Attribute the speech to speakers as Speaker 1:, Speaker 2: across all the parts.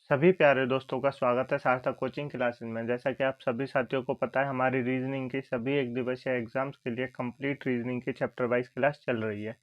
Speaker 1: सभी प्यारे दोस्तों का स्वागत है सार्थक कोचिंग क्लासेस में। जैसा कि आप सभी साथियों को पता है, हमारी रीजनिंग की सभी एक दिवसीय एग्जाम्स के लिए कंप्लीट रीजनिंग की चैप्टर वाइज क्लास चल रही है,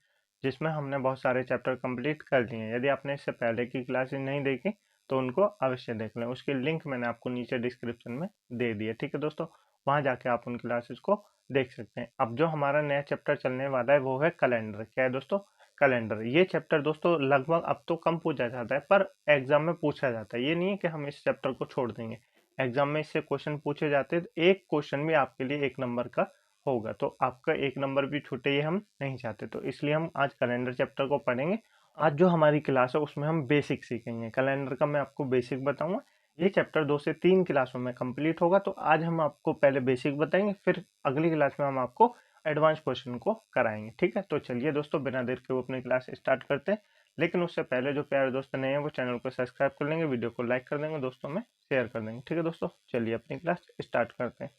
Speaker 1: जिसमें हमने बहुत सारे चैप्टर कंप्लीट कर लिए हैं। यदि आपने इससे पहले की क्लासेस नहीं देखी तो उनको अवश्य देख लें। उसकी लिंक मैंने आपको नीचे डिस्क्रिप्शन में दे दी है, ठीक है दोस्तों। वहाँ जाके आप उन क्लासेस को देख सकते हैं। अब जो हमारा नया चैप्टर चलने वाला है वो है कैलेंडर। क्या है दोस्तों? कैलेंडर। ये चैप्टर दोस्तों लगभग अब तो कम पूछा जाता है, पर एग्जाम में पूछा जाता है। ये नहीं है कि हम इस चैप्टर को छोड़ देंगे, एग्जाम में इससे क्वेश्चन पूछे जाते हैं। तो एक क्वेश्चन भी आपके लिए 1 नंबर का होगा, तो आपका 1 नंबर भी छूटे ये हम नहीं चाहते। तो इसलिए हम आज कैलेंडर चैप्टर को पढ़ेंगे। आज जो हमारी क्लास है उसमें हम बेसिक सीखेंगे कैलेंडर का। मैं आपको बेसिक बताऊंगा। ये चैप्टर 2 से 3 क्लासों में कंप्लीट होगा। तो आज हम आपको पहले बेसिक बताएंगे, फिर अगली क्लास में हम आपको एडवांस क्वेश्चन को कराएंगे, ठीक है। तो चलिए दोस्तों, बिना देर के वो अपनी क्लास स्टार्ट करते हैं। लेकिन उससे पहले जो प्यारे दोस्त नए हैं वो चैनल को सब्सक्राइब कर लेंगे, वीडियो को लाइक कर देंगे, दोस्तों में शेयर कर देंगे, ठीक है दोस्तों। चलिए अपनी क्लास स्टार्ट करते हैं।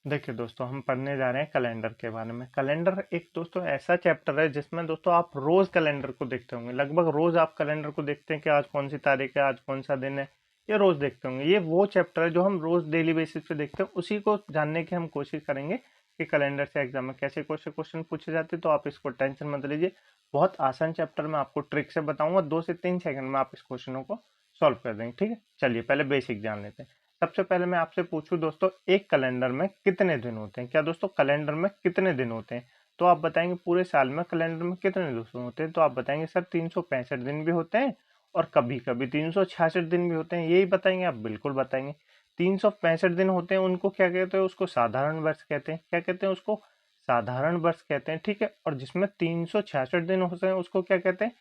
Speaker 1: देखिए दोस्तों, हम पढ़ने जा रहे हैं कैलेंडर के बारे में। कैलेंडर एक दोस्तों ऐसा चैप्टर है जिसमें दोस्तों आप रोज कैलेंडर को देखते होंगे। लगभग रोज आप कैलेंडर को देखते हैं कि आज कौन सी तारीख है, आज कौन सा दिन है, ये रोज देखते होंगे। ये वो चैप्टर है जो हम रोज डेली बेसिस पे देखते हैं। उसी को जानने की हम कोशिश करेंगे कि कैलेंडर से एग्जाम में कैसे कैसे क्वेश्चन पूछे जाते हैं। तो आप इसको टेंशन मत लीजिए, बहुत आसान चैप्टर मैं आपको ट्रिक से बताऊंगा। 2 से 3 सेकंड में आप इस क्वेश्चनों को सॉल्व कर देंगे, ठीक है। चलिए पहले बेसिक जान लेते हैं। सबसे पहले मैं आपसे पूछूं दोस्तों, एक कैलेंडर में कितने दिन होते हैं? क्या दोस्तों, कैलेंडर में कितने दिन होते हैं? तो आप बताएंगे पूरे साल में कैलेंडर में कितने दिन होते हैं? तो आप बताएंगे सर 365 दिन भी होते हैं और कभी कभी 366 दिन भी होते हैं। यही बताएंगे आप? बिल्कुल बताएंगे। 365 दिन होते हैं, उनको क्या कहते हैं? उसको साधारण वर्ष कहते हैं। क्या कहते हैं उसको? साधारण वर्ष कहते हैं, ठीक है। और जिसमें 366 दिन होते हैं उसको क्या कहते हैं?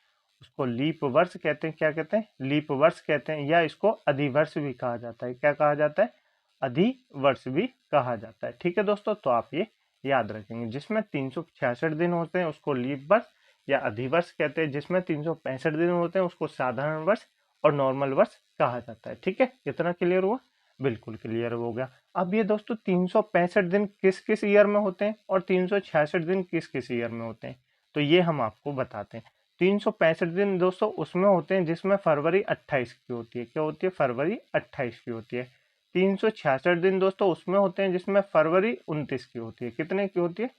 Speaker 1: उसको लीप वर्ष कहते हैं। क्या कहते हैं? लीप वर्ष कहते हैं, या इसको अधिवर्ष भी कहा जाता है। क्या कहा जाता है? अधिवर्ष भी कहा जाता है, ठीक है दोस्तों। तो आप ये याद रखेंगे, जिसमें 366 दिन होते हैं उसको लीप वर्ष या अधिवर्ष कहते हैं, जिसमें 365 दिन होते हैं उसको साधारण वर्ष और नॉर्मल वर्ष कहा जाता है, ठीक है। इतना क्लियर हुआ? बिल्कुल क्लियर हो गया। अब ये दोस्तों 365 दिन किस किस ईयर में होते हैं और 366 दिन किस किस ईयर में होते हैं, तो ये हम आपको बताते हैं। 365 दिन दोस्तों उसमें होते हैं जिसमें फरवरी 28 की होती है। क्या होती है? फरवरी 28 की होती है। 366 दिन दोस्तों उसमें होते हैं जिसमें फरवरी 29 की होती है। कितने की होती है?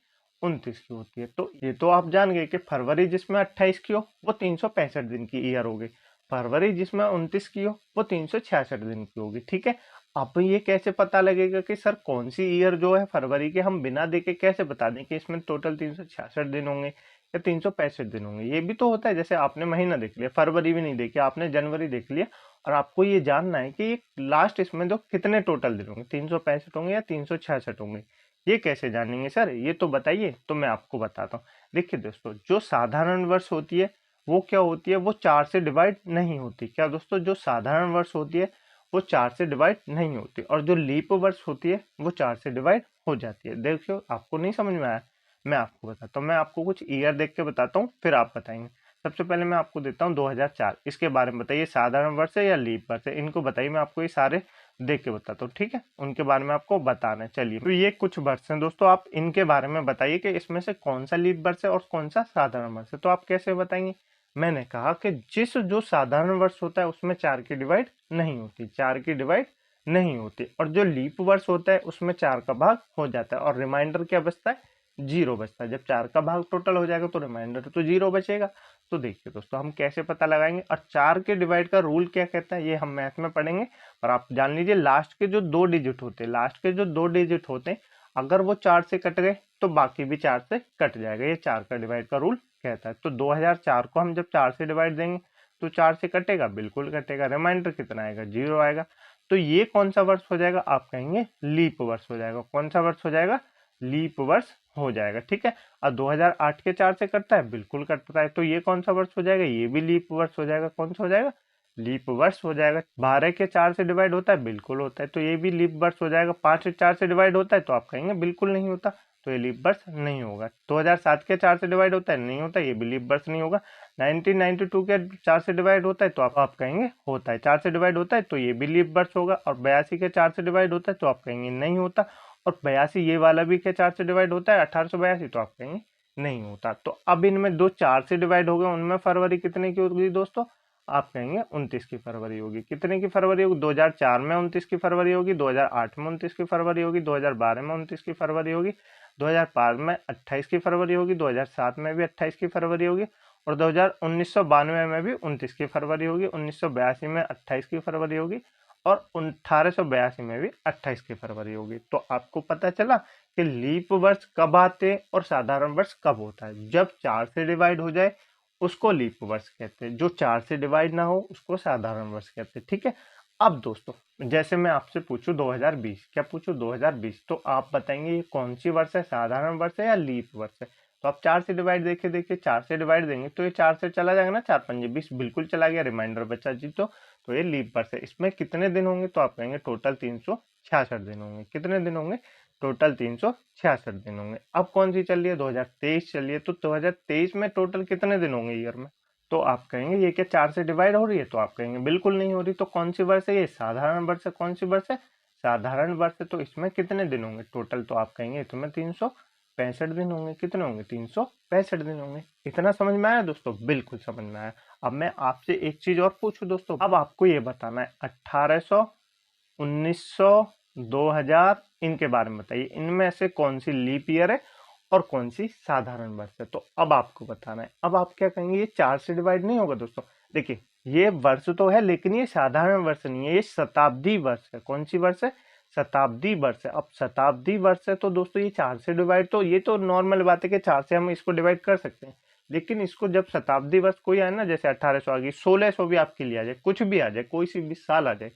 Speaker 1: 29 की होती है। तो ये तो आप जान गए कि फरवरी जिसमें 28 की हो वो 365 दिन की ईयर होगी, फरवरी जिसमें 29 की हो वो 366 दिन की होगी, ठीक है। अब ये कैसे पता लगेगा कि सर कौन सी ईयर जो है फरवरी के, हम बिना देखे कैसे बता दें कि इसमें टोटल 366 दिन होंगे या 365 दिन होंगे? ये भी तो होता है, जैसे आपने महीना देख लिया, फरवरी भी नहीं देखी आपने, जनवरी देख लिया, और आपको ये जानना है कि लास्ट इसमें जो कितने टोटल दिन होंगे, 365 होंगे या 366 होंगे। ये कैसे जानेंगे सर? ये तो बताइए। तो मैं आपको बताता हूँ। देखिए दोस्तों, जो साधारण वर्ष होती है वो क्या होती है? वो 4 से डिवाइड नहीं होती। क्या दोस्तों? जो साधारण वर्ष होती है वो 4 से डिवाइड नहीं होती, और जो लीप वर्ष होती है वो 4 से डिवाइड हो जाती है। देखियो, आपको नहीं समझ में आया? मैं आपको बताता हूँ। मैं आपको कुछ ईयर देख के बताता हूँ, फिर आप बताएंगे। सबसे पहले मैं आपको देता हूँ 2004। इसके बारे में बताइए, साधारण वर्ष है या लीप वर्ष है? इनको बताइए। मैं आपको ये सारे देख के बताता हूँ, ठीक है। उनके बारे में आपको बताना है। चलिए, तो ये कुछ वर्ष हैं दोस्तों, आप इनके बारे में बताइए कि इसमें से कौन सा लीप वर्ष है और कौन सा साधारण वर्ष है। तो आप कैसे बताएंगे? मैंने कहा कि जिस जो साधारण वर्ष होता है उसमें 4 की डिवाइड नहीं होती, 4 की डिवाइड नहीं होती, और जो लीप वर्ष होता है उसमें 4 का भाग हो जाता है, और रिमाइंडर क्या बचता है? 0 बचता है। जब 4 का भाग टोटल हो जाएगा तो रिमाइंडर तो 0 बचेगा। तो देखिए दोस्तों, हम कैसे पता लगाएंगे, और 4 के डिवाइड का रूल क्या कहता है ये हम मैथ में पढ़ेंगे। पर आप जान लीजिए, लास्ट के जो 2 डिजिट होते हैं, लास्ट के जो 2 डिजिट होते हैं, अगर वो 4 से कट गए तो बाकी भी 4 से कट जाएगा। ये 4 का डिवाइड का रूल कहता है। तो 2004 को हम जब 4 से डिवाइड देंगे तो 4 से कटेगा? बिल्कुल कटेगा। रिमाइंडर कितना आएगा? 0 आएगा। तो ये कौन सा वर्ष हो जाएगा? आप कहेंगे लीप वर्ष हो जाएगा। कौन सा वर्ष हो जाएगा? लीप वर्ष हो जाएगा, ठीक है। और 2008 के 4 से कटता है? बिल्कुल कटता है। तो ये कौन सा वर्ष हो जाएगा? ये भी लीप वर्ष हो जाएगा। कौन सा हो जाएगा? लीप वर्ष हो जाएगा। 12 के 4 से डिवाइड होता है? बिल्कुल होता है। तो ये भी लीप वर्ष हो जाएगा। 5 से 4 से डिवाइड होता है? तो आप कहेंगे बिल्कुल नहीं होता, तो ये लीप वर्ष नहीं होगा। 2007 के 4 से डिवाइड होता है? नहीं होता, ये भी लीप वर्ष नहीं होगा। 1992 के 4 से डिवाइड होता है? तो आप कहेंगे होता है। 4 से डिवाइड होता है तो ये भी लीप वर्ष होगा। और 82 के 4 से डिवाइड होता है? तो आप कहेंगे नहीं होता। और 82 ये वाला भी के 4 से डिवाइड होता है, 1882? तो आप कहेंगे नहीं होता। तो अब इनमें दो 4 से डिवाइड हो गए, उनमें फरवरी कितने की होगी दोस्तों? आप कहेंगे 29 की फरवरी होगी। कितने की फरवरी होगी? 2004 में 29 की फरवरी होगी, 2008 में 29 की फरवरी होगी, 2012 में 29 की फरवरी होगी, 2005 में 28 की फरवरी होगी, 2007 में भी 28 की फरवरी होगी, और 1992 में भी 29 की फरवरी होगी, 1982 में 28 की फरवरी होगी, और 1882 में भी 28 की फरवरी होगी। तो आपको पता चला कि लीप वर्ष कब आते हैं और साधारण वर्ष कब होता है। जब 4 से डिवाइड हो जाए उसको लीप वर्ष कहते हैं, जो 4 से डिवाइड ना हो उसको साधारण वर्ष कहते हैं। ठीक है। अब दोस्तों जैसे मैं आपसे पूछूं 2020, क्या पूछूं 2020, तो आप बताएंगे ये कौन सी वर्ष है, साधारण वर्ष है या लीप वर्ष है। तो आप 4 से डिवाइड देखिए 4 से डिवाइड देंगे तो ये 4 से चला जाएगा ना, 4 पंजे 20, बिल्कुल चला गया, रिमाइंडर बचा जी। तो ये लीप वर्ष है। इसमें कितने दिन होंगे? तो आप कहेंगे टोटल 366 दिन होंगे। कितने दिन होंगे? टोटल 366 दिन होंगे। अब कौन सी चल रही है? 2023 चल रही है। तो 2023 में टोटल कितने दिन होंगे ईयर में? तो आप कहेंगे ये क्या 4 से डिवाइड हो रही है? तो आप कहेंगे बिल्कुल नहीं हो रही। तो कौन सी वर्ष है ये? साधारण वर्ष है। कौन सी वर्ष है? साधारण वर्ष है। तो इसमें कितने दिन होंगे टोटल? तो आप कहेंगे इसमें 365 दिन होंगे। कितने होंगे? 365 दिन होंगे। इतना समझ में आया दोस्तों? बिल्कुल समझ में आया। अब मैं आपसे एक चीज और पूछूं दोस्तों, अब आपको ये बताना है 1800, 1900, 2000 इनके बारे में बताइए, इनमें से कौन सी लीप ईयर है और कौन सी साधारण वर्ष है। तो अब आपको बताना है। अब आप क्या कहेंगे? ये 4 से डिवाइड नहीं होगा दोस्तों। देखिए ये वर्ष तो है लेकिन ये साधारण वर्ष नहीं है, ये शताब्दी वर्ष है। कौन सी वर्ष है? शताब्दी वर्ष है। अब शताब्दी वर्ष है तो दोस्तों ये 4 से डिवाइड, तो ये तो नॉर्मल बात है कि 4 से हम इसको डिवाइड कर सकते हैं, लेकिन इसको जब शताब्दी वर्ष कोई आए ना, जैसे 1800 आ गई, 1600 भी आपके लिए आ जाए, कुछ भी आ जाए, कोई सी भी साल आ जाए,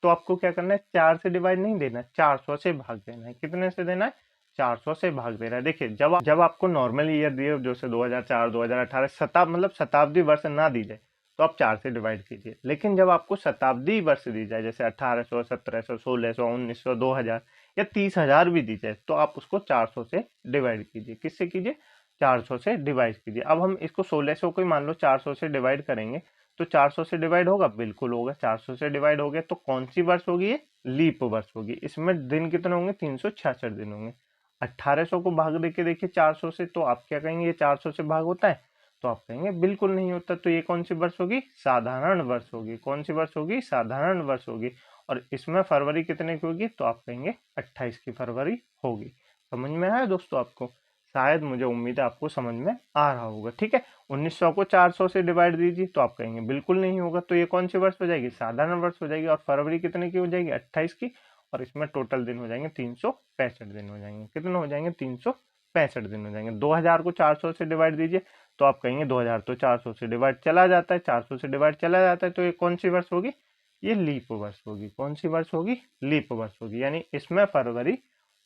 Speaker 1: तो आपको क्या करना है? 4 से डिवाइड नहीं देना है, 400 से भाग देना है। कितने से देना है? 400 से भाग देना है। देखिए जब आपको नॉर्मल ईयर दिए जैसे 2004, 2018 मतलब शताब्दी वर्ष ना दी जाए तो आप 4 से डिवाइड कीजिए। लेकिन जब आपको शताब्दी वर्ष दी जाए जैसे 1800, 1700, 1600, 1900, 2000 या 30,000 भी दी जाए तो आप उसको 400 से डिवाइड कीजिए। किससे कीजिए? 400 से डिवाइड कीजिए। अब हम इसको 1600 को ही मान लो 400 से डिवाइड करेंगे तो 400 से डिवाइड होगा? बिल्कुल होगा। 400 से डिवाइड हो गया तो कौन सी वर्ष होगी? ये लीप वर्ष होगी। इसमें दिन कितने होंगे? 366 दिन होंगे। 1800 को भाग देके देखिए 400 से, तो आप क्या कहेंगे? ये 400 से भाग होता है? तो आप कहेंगे बिल्कुल नहीं होता। तो ये कौन सी वर्ष होगी? साधारण वर्ष होगी। कौन सी वर्ष होगी? साधारण वर्ष होगी। और इसमें फरवरी कितने की होगी? तो आप कहेंगे 28 की फरवरी होगी। समझ में आया दोस्तों आपको? शायद, मुझे उम्मीद है आपको समझ में आ रहा होगा। ठीक है। 1900 को 400 से डिवाइड दीजिए तो आप कहेंगे बिल्कुल नहीं होगा। तो ये कौन सी वर्ष हो जाएगी? साधारण वर्ष हो जाएगी। और फरवरी कितने की हो जाएगी? 28 की। और इसमें टोटल दिन हो जाएंगे 365 दिन हो जाएंगे। कितने हो जाएंगे? 365 दिन हो जाएंगे। 2000 को 400 से डिवाइड दीजिए तो आप कहेंगे 2000 तो 400 से डिवाइड चला जाता है, 400 से डिवाइड चला जाता है, तो ये कौन सी वर्ष होगी? ये लीप वर्ष होगी। कौन सी वर्ष होगी? लीप वर्ष होगी। यानी इसमें फरवरी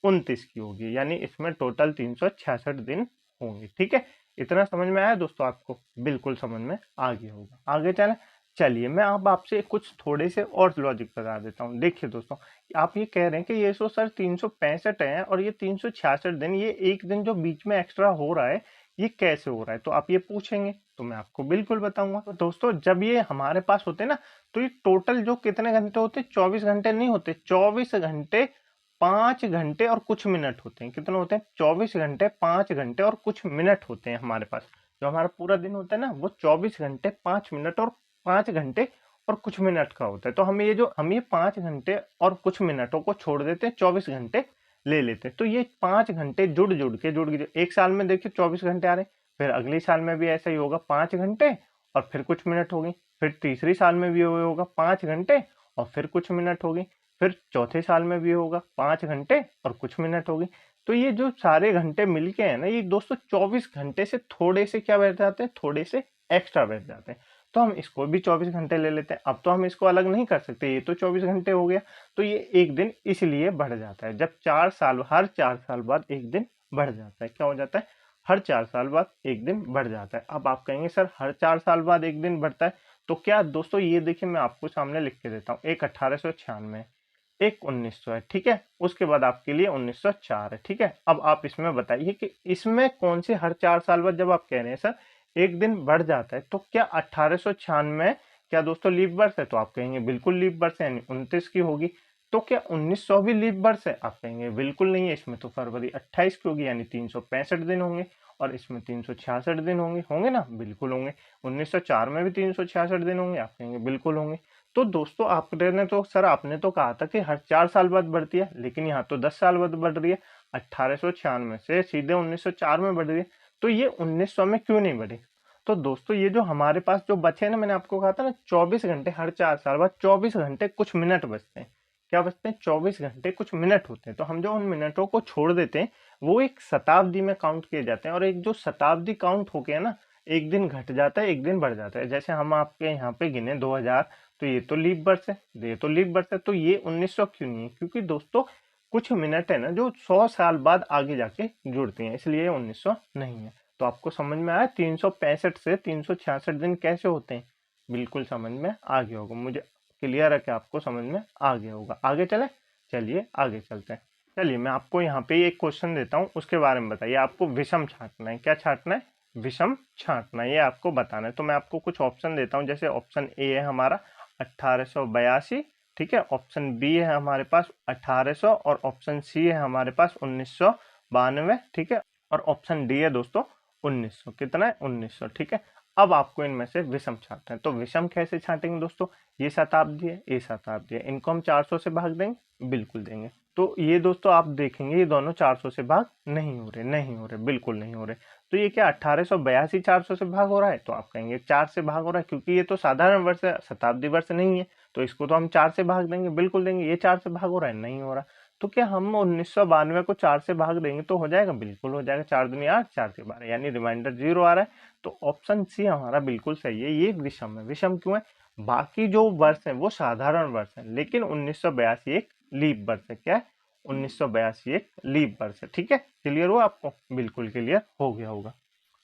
Speaker 1: 29 की होगी, यानी इसमें टोटल 366 दिन होंगे। ठीक है। इतना समझ में आया दोस्तों आपको? बिल्कुल समझ में आ गया होगा। आगे चलिए मैं अब आपसे कुछ थोड़े से और लॉजिक बता देता हूँ। देखिए दोस्तों, आप ये कह रहे हैं कि ये तो सर 365 है और ये 366 दिन, ये एक दिन जो बीच में एक्स्ट्रा हो रहा है ये कैसे हो रहा है? तो आप ये पूछेंगे तो मैं आपको बिल्कुल बताऊंगा। तो दोस्तों जब ये हमारे पास होते हैं ना, तो ये टोटल जो कितने घंटे होते हैं? 24 घंटे नहीं होते, 24 घंटे 5 घंटे और कुछ मिनट होते हैं। कितने होते हैं? 24 घंटे 5 घंटे और कुछ मिनट होते हैं हमारे पास। जो हमारा पूरा दिन होता है ना वो 24 घंटे 5 मिनट और 5 घंटे और कुछ मिनट का होता है। तो हम ये 5 घंटे और कुछ मिनटों को छोड़ देते हैं, 24 घंटे ले लेते हैं। तो ये 5 घंटे जुड़ के एक साल में देखिए 24 घंटे आ रहे हैं, फिर अगले साल में भी ऐसा ही होगा 5 घंटे और फिर कुछ मिनट होगी, फिर तीसरी साल में भी होगा 5 घंटे और फिर कुछ मिनट होगी, फिर चौथे साल में भी होगा 5 घंटे और कुछ मिनट होगी। तो ये जो सारे घंटे मिलके हैं ना, ये दोस्तों 24 घंटे से थोड़े से क्या बैठ जाते हैं? थोड़े से एक्स्ट्रा बैठ जाते हैं। तो हम इसको भी 24 घंटे ले लेते हैं। अब तो हम इसको अलग नहीं कर सकते, ये तो 24 घंटे हो गया, तो ये एक दिन इसलिए बढ़ जाता है। जब हर 4 साल बाद एक दिन बढ़ जाता है। क्या हो जाता है? हर 4 साल बाद एक दिन बढ़ जाता है। अब आप कहेंगे सर हर 4 साल बाद एक दिन बढ़ता है, तो क्या दोस्तों ये देखिए मैं आपको सामने लिख के देता हूँ। एक 1896, एक 1900 है। ठीक है। उसके बाद आपके लिए 1904 है। ठीक है। अब आप इसमें बताइए कि इसमें कौन से हर 4 साल बाद, जब आप कह रहे हैं सर एक दिन बढ़ जाता है, तो क्या 1896 क्या दोस्तों लीप वर्ष है? तो आप कहेंगे बिल्कुल लीप वर्ष है, यानी 29 की होगी। तो क्या 1900 भी लीप वर्ष है? आप कहेंगे बिल्कुल नहीं है, इसमें तो फरवरी 28 की होगी, यानी 365 दिन होंगे, और इसमें 366 दिन होंगे। होंगे ना? बिल्कुल होंगे। 1904 में भी 366 दिन होंगे? आप कहेंगे बिल्कुल होंगे। तो दोस्तों आपने तो सर आपने तो कहा था कि हर 4 साल बाद बढ़ती है, लेकिन यहाँ तो 10 साल बाद बढ़ रही है। 1896 से सीधे 1904 में बढ़ रही है, तो ये 1900 में क्यों नहीं बढ़ी? तो दोस्तों ये जो हमारे पास जो बचे हैं ना, मैंने आपको कहा था ना 24 घंटे, हर 4 साल बाद 24 घंटे कुछ मिनट बचते हैं। क्या बचते हैं? 24 घंटे कुछ मिनट होते हैं। तो हम जो उन मिनटों को छोड़ देते हैं वो एक शताब्दी में काउंट किए जाते हैं, और एक जो शताब्दी काउंट हो गया ना, एक दिन घट जाता है एक दिन बढ़ जाता है। जैसे हम आपके यहाँ पे गिने 2000, तो ये तो लीप वर्ष है, ये तो लीप वर्ष है, तो ये 1900 क्यों नहीं है? क्योंकि दोस्तों कुछ मिनट है ना जो 100 साल बाद आगे जाके जुड़ती हैं, इसलिए ये 1900 नहीं है। तो आपको समझ में आया 365 से 366 दिन कैसे होते हैं? बिल्कुल समझ में आ गया होगा, मुझे क्लियर है कि आपको समझ में आ गया होगा। आगे चले, चलिए आगे चलते हैं। चलिए मैं आपको यहाँ पे एक क्वेश्चन देता हूँ, उसके बारे में बताइए। आपको विषम छांटना है। क्या छांटना है? विषम छांटना, ये आपको बताना है। तो मैं आपको कुछ ऑप्शन देता हूँ, जैसे ऑप्शन ए है हमारा 1882, ठीक है। ऑप्शन बी है हमारे पास 1800, और ऑप्शन सी है हमारे पास 1992, ठीक है। और ऑप्शन डी है दोस्तों 1900। कितना है? 1900, ठीक है। अब आपको इनमें से विषम छांटना है। तो विषम कैसे छांटेंगे दोस्तों? ये शताब्दी है, ये शताब्दी है, इनको हम 400 से भाग देंगे? बिल्कुल देंगे। तो ये दोस्तों आप देखेंगे ये दोनों 400 से भाग नहीं हो रहे, नहीं हो रहे, बिल्कुल नहीं हो रहे। तो ये क्या 1882 400 से भाग हो रहा है? तो आप कहेंगे 4 से भाग हो रहा है, क्योंकि ये तो साधारण वर्ष है, शताब्दी वर्ष नहीं है, तो इसको तो हम 4 से भाग देंगे, बिल्कुल देंगे। ये 4 से भाग हो रहा है? नहीं हो रहा। तो क्या हम 1992 को 4 से भाग देंगे तो हो जाएगा? बिल्कुल हो जाएगा। 4 दूनी 8, 4 से 12, यानी रिमाइंडर 0 आ रहा है। तो ऑप्शन सी हमारा बिल्कुल सही है, ये विषम है। विषम क्यों है? बाकी जो वर्ष है वो साधारण वर्ष है, लेकिन 1982 एक लीप वर्ष है। क्या है? 1982 एक लीप वर्ष है, ठीक है। क्लियर हुआ आपको? बिल्कुल क्लियर हो गया होगा।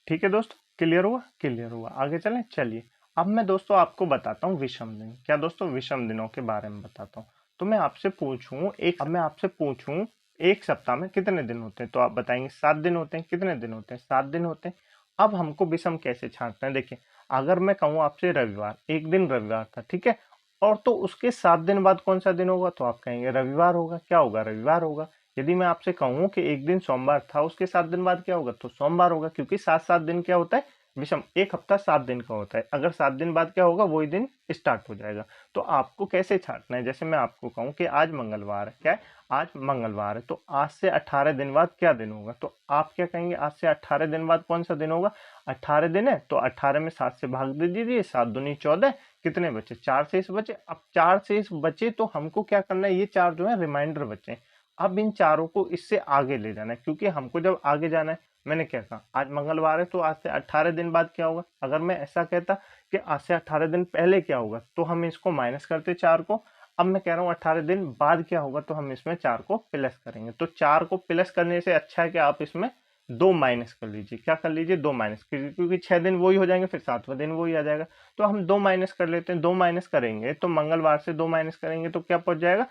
Speaker 1: ठीक है दोस्तों, क्लियर हुआ? क्लियर हुआ। आगे चलें, चलिए। अब मैं दोस्तों आपको बताता हूँ विषम दिन। क्या दोस्तों? विषम दिनों के बारे में बताता हूँ। तो मैं आपसे पूछूं अब मैं आपसे पूछूं एक सप्ताह में कितने दिन होते हैं? तो आप बताएंगे 7 दिन होते हैं। कितने दिन होते हैं? 7 दिन होते हैं। अब हमको विषम कैसे छांटना है? देखिए, अगर मैं कहूँ आपसे रविवार, एक दिन रविवार था, ठीक है, और तो उसके 7 दिन बाद कौन सा दिन होगा? तो आप कहेंगे रविवार होगा। क्या होगा? रविवार होगा। यदि मैं आपसे कहूँ कि एक दिन सोमवार था, उसके 7 दिन बाद क्या होगा? तो सोमवार होगा, क्योंकि 7-7 दिन क्या होता है? विषम। एक हफ्ता 7 दिन का होता है। अगर 7 दिन बाद क्या होगा? वही दिन स्टार्ट हो जाएगा। तो आपको कैसे छांटना है? जैसे मैं आपको कहूँ कि आज मंगलवार है। क्या है? आज मंगलवार है, तो आज से 18 दिन बाद क्या दिन होगा? तो आप क्या कहेंगे? आज से 18 दिन बाद कौन सा दिन होगा? 18 दिन है, तो 18 में 7 से भाग दे दीजिए, 7 दूनी 14, कितने बचे? 4 शेष बचे। अब 4 शेष बचे तो हमको क्या करना है? ये 4 जो है रिमाइंडर बचे। अब इन चारों को इससे आगे ले जाना है, क्योंकि हमको जब आगे जाना है, मैंने क्या कहा? आज मंगलवार है, तो आज से 18 दिन बाद क्या होगा? अगर मैं ऐसा कहता कि आज से 18 दिन पहले क्या होगा, तो हम इसको माइनस करते 4 को। अब मैं कह रहा हूँ 18 दिन बाद क्या होगा, तो हम इसमें 4 को प्लस करेंगे। तो 4 को प्लस करने से अच्छा है कि आप इसमें 2 माइनस कर लीजिए। क्या कर लीजिए? 2 माइनस, क्योंकि 6 दिन वही हो जाएंगे, फिर 7वां दिन वही आ जाएगा। तो हम 2 माइनस कर लेते हैं। 2 माइनस करेंगे तो मंगलवार से 2 माइनस करेंगे तो क्या पहुंच जाएगा?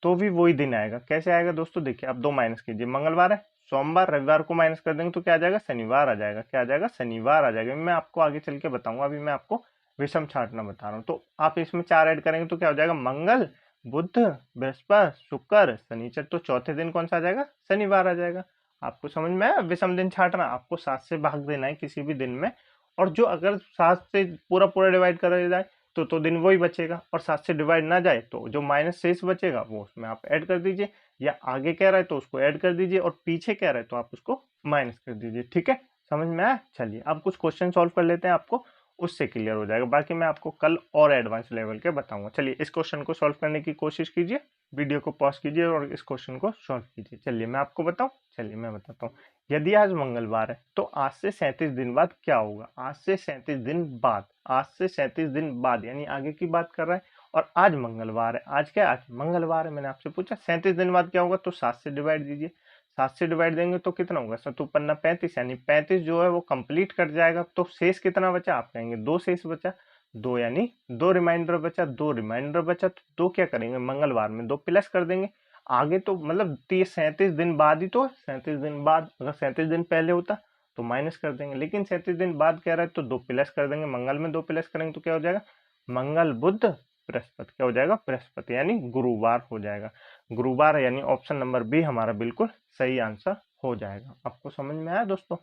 Speaker 1: तो भी वही दिन आएगा। कैसे आएगा दोस्तों? देखिए, आप 2 माइनस कीजिए। मंगलवार है, सोमवार, रविवार को माइनस कर देंगे तो क्या आ जाएगा? शनिवार आ जाएगा। क्या आ जाएगा? शनिवार आ जाएगा। मैं आपको आगे चल के बताऊंगा, अभी मैं आपको विषम छांटना बता रहा हूँ। तो आप इसमें 4 ऐड करेंगे तो क्या हो जाएगा? मंगल, बुध, बृहस्पति, शुक्र, शनिचर। तो चौथे दिन कौन सा आ जाएगा? शनिवार आ जाएगा। आपको समझ में आया? विषम दिन छांटना आपको 7 से भाग देना है किसी भी दिन में, और जो अगर 7 से पूरा पूरा डिवाइड करा जाए तो दिन वही बचेगा, और 7 से डिवाइड ना जाए तो जो माइनस शेष बचेगा वो उसमें आप ऐड कर दीजिए, या आगे कह रहा है तो उसको ऐड कर दीजिए, और पीछे कह रहा है तो आप उसको माइनस कर दीजिए। ठीक है, समझ में आया? चलिए अब कुछ क्वेश्चन सॉल्व कर लेते हैं, आपको उससे क्लियर हो जाएगा। बाकी मैं आपको कल और एडवांस लेवल के बताऊंगा। चलिए इस क्वेश्चन को सॉल्व करने की कोशिश कीजिए, वीडियो को पॉज कीजिए और इस क्वेश्चन को सॉल्व कीजिए। चलिए मैं आपको बताऊं, चलिए मैं बताता हूँ। यदि आज मंगलवार है तो आज से 37 दिन बाद क्या होगा? आज से 37 दिन बाद, आज से 37 दिन बाद यानी आगे की बात कर रहा है। और आज मंगलवार है, आज क्या है? आज मंगलवार है। मैंने आपसे पूछा 37 दिन बाद क्या होगा, तो 7 से डिवाइड दीजिए। 7 से डिवाइड देंगे तो कितना होगा? 7 35, यानी 35 जो है वो कंप्लीट कट जाएगा। तो शेष कितना बचा? आप कहेंगे 2 शेष बचा। 2 यानी 2 रिमाइंडर बचा, 2 रिमाइंडर बचा, तो 2 क्या करेंगे? मंगलवार में 2 प्लस कर देंगे। आगे तो मतलब 37 दिन बाद ही तो, 37 दिन बाद। अगर 37 दिन पहले होता तो माइनस कर देंगे, लेकिन 37 दिन बाद कह रहा है तो 2 प्लस कर देंगे। मंगल में 2 प्लस करेंगे तो क्या हो जाएगा? मंगल बुध बृहस्पति। क्या हो जाएगा? बृहस्पति यानी गुरुवार हो जाएगा। गुरुवार यानी ऑप्शन नंबर बी हमारा बिल्कुल सही आंसर हो जाएगा। आपको समझ में आया दोस्तों?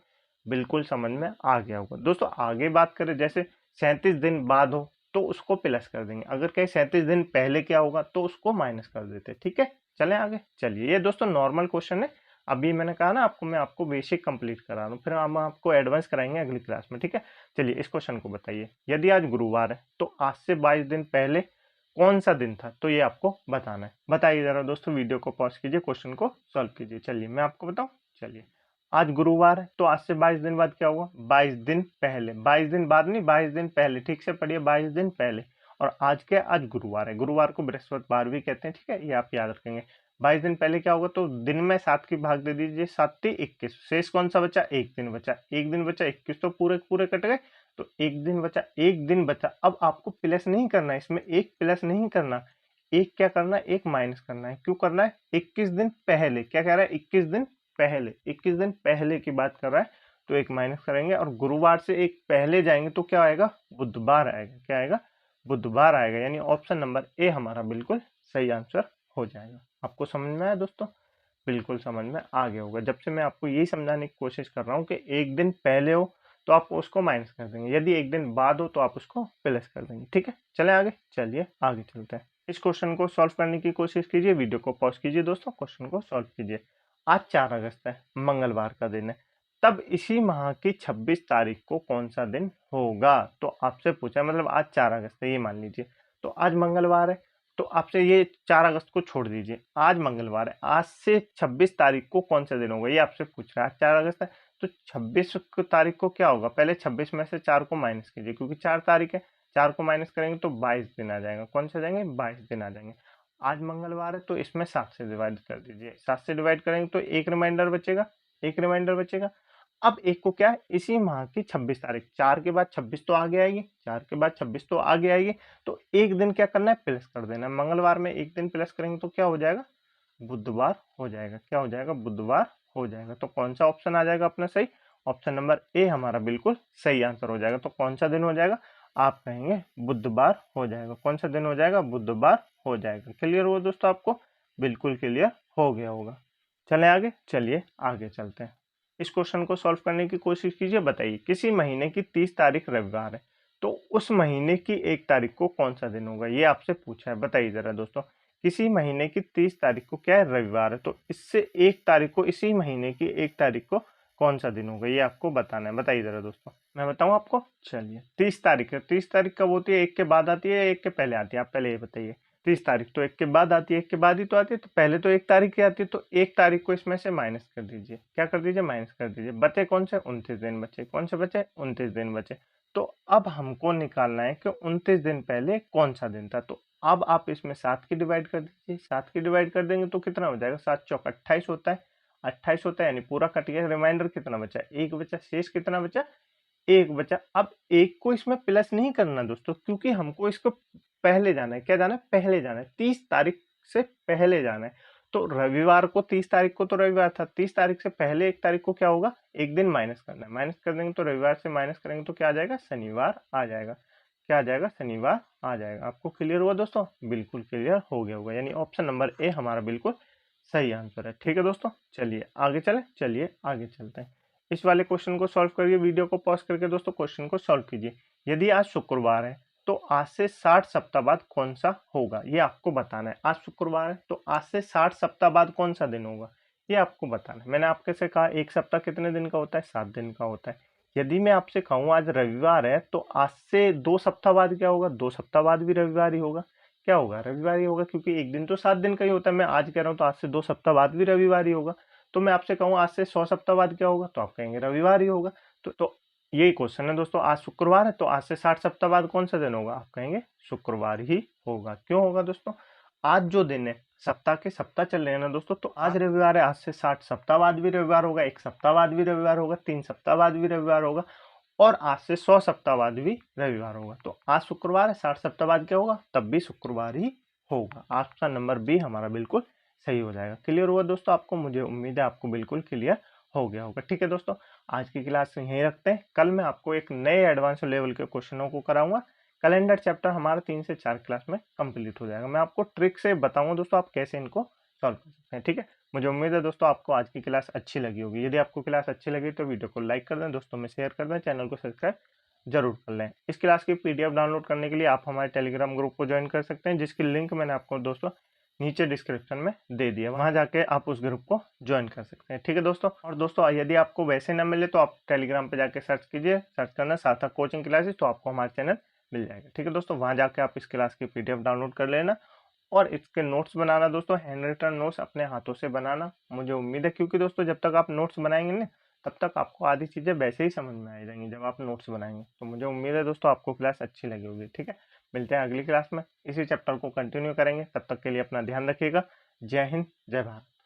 Speaker 1: बिल्कुल समझ में आ गया होगा दोस्तों। आगे बात करें, जैसे 37 दिन बाद हो तो उसको प्लस कर देंगे, अगर कहीं 37 दिन पहले क्या होगा तो उसको माइनस कर देते। ठीक है, चलें आगे। चलिए, ये दोस्तों नॉर्मल क्वेश्चन है। अभी मैंने कहा ना आपको, मैं आपको बेसिक कंप्लीट करा रहा हूँ, फिर हम आपको एडवांस कराएंगे अगली क्लास में। ठीक है, चलिए इस क्वेश्चन को बताइए। यदि आज गुरुवार है तो आज से 22 दिन पहले कौन सा दिन था, तो ये आपको बताना है। बताइए जरा दोस्तों, वीडियो को पॉज कीजिए, क्वेश्चन को सॉल्व कीजिए। चलिए मैं आपको बताऊं। चलिए, आज गुरुवार है तो आज से 22 दिन बाद क्या हुआ? 22 दिन पहले, 22 दिन बाद नहीं, 22 दिन पहले। ठीक से पढ़िए, 22 दिन पहले। और आज क्या? आज गुरुवार है। गुरुवार को बृहस्पतिवार भी कहते हैं। ठीक है, ये आप याद रखेंगे। 22 दिन पहले क्या होगा? तो दिन में 7 की भाग दे दीजिए, 7 × 21, शेष कौन सा बचा? एक दिन बचा। एक दिन बचा, 21 तो पूरे पूरे कट गए, तो एक दिन बचा। एक दिन बचा, अब आपको प्लस नहीं करना है इसमें, एक प्लस नहीं करना, एक क्या करना है? एक माइनस करना है। क्यों करना है? 21 दिन पहले। क्या कह रहा है? 21 दिन पहले, 21 दिन पहले की बात कर रहा है, तो एक माइनस करेंगे। और गुरुवार से एक पहले जाएंगे तो क्या आएगा? बुधवार आएगा। क्या आएगा? बुधवार आएगा। यानी ऑप्शन नंबर ए हमारा बिल्कुल सही आंसर हो जाएगा। आपको समझ में आया दोस्तों? बिल्कुल समझ में आ गया होगा। जब से मैं आपको यही समझाने की कोशिश कर रहा हूँ कि एक दिन पहले हो तो आप उसको माइनस कर देंगे, यदि एक दिन बाद हो तो आप उसको प्लस कर देंगे। ठीक है, चलें आगे। चलिए आगे चलते हैं। इस क्वेश्चन को सॉल्व करने की कोशिश कीजिए, वीडियो को पॉज कीजिए दोस्तों, क्वेश्चन को सॉल्व कीजिए। आज 4 अगस्त है, मंगलवार का दिन है। तब इसी माह की 26 तारीख को कौन सा दिन होगा? तो आपसे पूछा, मतलब आज 4 अगस्त है, ये मान लीजिए। तो आज मंगलवार है, तो आपसे ये 4 अगस्त को छोड़ दीजिए, आज मंगलवार है, आज से 26 तारीख को कौन सा दिन होगा ये आपसे पूछ रहा है। आज 4 अगस्त है तो 26 तारीख को क्या होगा? पहले 26 में से 4 को माइनस कीजिए, क्योंकि 4 तारीख है, 4 को माइनस करेंगे तो 22 दिन आ जाएगा। कौन से आ जाएंगे? 22 दिन आ जाएंगे। आज मंगलवार है तो इसमें 7 से डिवाइड कर दीजिए, 7 से डिवाइड करेंगे तो एक रिमाइंडर बचेगा, एक रिमाइंडर बचेगा। अब एक को क्या है? इसी माह की 26 तारीख, 4 के बाद 26 तो आगे आएगी, 4 के बाद 26 तो आगे आएगी, तो एक दिन क्या करना है? प्लस कर देना है। मंगलवार में एक दिन प्लस करेंगे तो क्या हो जाएगा? बुधवार हो जाएगा। क्या हो जाएगा? बुधवार हो जाएगा। तो कौन सा ऑप्शन आ जाएगा अपना सही? ऑप्शन नंबर ए हमारा बिल्कुल सही आंसर हो जाएगा। तो कौन सा दिन हो जाएगा? आप कहेंगे बुधवार हो जाएगा। कौन सा दिन हो जाएगा? बुधवार हो जाएगा। क्लियर हुआ दोस्तों? आपको बिल्कुल क्लियर हो गया होगा। चलें आगे। चलिए आगे चलते हैं। इस क्वेश्चन को सॉल्व करने की कोशिश कीजिए। बताइए, किसी महीने की 30 तारीख रविवार है तो उस महीने की 1 तारीख को कौन सा दिन होगा? ये आपसे पूछा है। बताइए जरा दोस्तों, किसी महीने की 30 तारीख को क्या है? रविवार है, तो इससे 1 तारीख को, इसी महीने की 1 तारीख को कौन सा दिन होगा? ये आपको बताना है। बताइए जरा दोस्तों, मैं बताऊं आपको। चलिए, 30 तारीख है। 30 तारीख कब होती है? 1 के बाद आती है, 1 के पहले आती है? आप पहले ये बताइए। 30 तारीख तो 1 के बाद आती है, 1 के बाद ही तो आती है, तो पहले तो 1 तारीख की आती है, तो 1 तारीख को इसमें से माइनस कर दीजिए। क्या कर दीजिए? माइनस कर दीजिए। बचे कौन से? 29 दिन बचे। कौन से बचे? 29 दिन बचे। तो अब हमको निकालना है कि 29 दिन पहले कौन सा दिन था। तो अब आप इसमें 7 की डिवाइड कर दीजिए। 7 की डिवाइड कर देंगे तो कितना हो जाएगा? 7 चौक 28 होता है। 28 होता है, यानी पूरा कट गया। रिमाइंडर कितना बचा? एक बचा। शेष कितना बचा? एक बचा। अब एक को इसमें प्लस नहीं करना दोस्तों, क्योंकि हमको इसको पहले जाना है। क्या जाना है? पहले जाना है, 30 तारीख से पहले जाना है। तो रविवार को 30 तारीख को तो रविवार था, 30 तारीख से पहले 1 तारीख को क्या होगा? एक दिन माइनस करना है। माइनस कर देंगे तो रविवार से माइनस करेंगे तो क्या आ जाएगा? शनिवार आ जाएगा। क्या आ जाएगा? शनिवार आ जाएगा। आपको क्लियर हुआ दोस्तों? बिल्कुल क्लियर हो गया होगा। यानी ऑप्शन नंबर ए हमारा बिल्कुल सही आंसर है। ठीक है दोस्तों, चलिए आगे चलें। चलिए आगे चलते हैं। इस वाले क्वेश्चन को सॉल्व करिए, वीडियो को पॉज करके दोस्तों क्वेश्चन को सॉल्व कीजिए। यदि आज शुक्रवार है तो आज से 60 सप्ताह बाद कौन सा होगा? ये आपको बताना है। आज शुक्रवार है तो आज से 60 सप्ताह बाद कौन सा दिन होगा? ये आपको बताना है। मैंने आपके से कहा एक सप्ताह कितने दिन का होता है? 7 दिन का होता है। यदि मैं आपसे कहूँ आज रविवार है तो आज से 2 सप्ताह बाद क्या होगा? 2 सप्ताह बाद भी रविवार ही होगा। क्या होगा? रविवार ही होगा, क्योंकि एक दिन तो 7 दिन का ही होता है। मैं आज कह रहा हूँ तो आज से 2 सप्ताह बाद भी रविवार ही होगा। तो मैं आपसे कहूँ आज से 100 सप्ताह बाद क्या होगा? तो आप कहेंगे रविवार ही होगा। तो यही क्वेश्चन है दोस्तों। आज शुक्रवार है तो आज से 60 सप्ताह बाद कौन सा दिन होगा? आप कहेंगे शुक्रवार ही होगा। क्यों होगा दोस्तों? आज जो दिन है, सप्ताह के सप्ताह चल रहे हैं ना दोस्तों, तो आज रविवार है, आज से 60 सप्ताह बाद भी रविवार होगा, 1 सप्ताह बाद भी रविवार होगा, 3 सप्ताह बाद भी रविवार होगा, और आज से 100 सप्ताह बाद भी रविवार होगा। तो आज शुक्रवार है, 60 सप्ताह बाद क्या होगा? तब भी शुक्रवार ही होगा। ऑप्शन नंबर बी हमारा बिल्कुल सही हो जाएगा। क्लियर हुआ दोस्तों आपको? मुझे उम्मीद है आपको बिल्कुल क्लियर हो गया होगा। ठीक है दोस्तों, आज की क्लास यहीं रखते हैं। कल मैं आपको एक नए एडवांस लेवल के क्वेश्चनों को कराऊंगा। कैलेंडर चैप्टर हमारा 3 से 4 क्लास में कंप्लीट हो जाएगा। मैं आपको ट्रिक से बताऊंगा दोस्तों आप कैसे इनको सॉल्व कर सकते हैं, ठीक है। मुझे उम्मीद है दोस्तों आपको आज की क्लास अच्छी लगी होगी। यदि आपको क्लास अच्छी लगी तो वीडियो को लाइक कर दें, दोस्तों में शेयर कर दें, चैनल को सब्सक्राइब जरूर कर लें। इस क्लास की पीडीएफ डाउनलोड करने के लिए आप हमारे टेलीग्राम ग्रुप को ज्वाइन कर सकते हैं, जिसकी लिंक मैंने आपको दोस्तों नीचे डिस्क्रिप्शन में दे दिया, वहां जाके आप उस ग्रुप को ज्वाइन कर सकते हैं, ठीक है दोस्तों। और दोस्तों यदि आपको वैसे न मिले तो आप टेलीग्राम पे जाके सर्च कीजिए, सर्च करना सार्थक कोचिंग क्लासेस, तो आपको हमारा चैनल मिल जाएगा, ठीक है दोस्तों। वहां जाके आप इस क्लास की पीडीएफ डाउनलोड कर लेना और इसके नोट्स बनाना दोस्तों, हैंड रिटन नोट्स अपने हाथों से बनाना। मुझे उम्मीद है क्योंकि दोस्तों जब तक आप नोट्स बनाएंगे ना तब तक आपको आधी चीजें वैसे ही समझ में आ जाएंगी जब आप नोट्स बनाएंगे। तो मुझे उम्मीद है दोस्तों आपको क्लास अच्छी लगी होगी, ठीक है। मिलते हैं अगली क्लास में, इसी चैप्टर को कंटिन्यू करेंगे। तब तक के लिए अपना ध्यान रखिएगा। जय हिंद, जय भारत।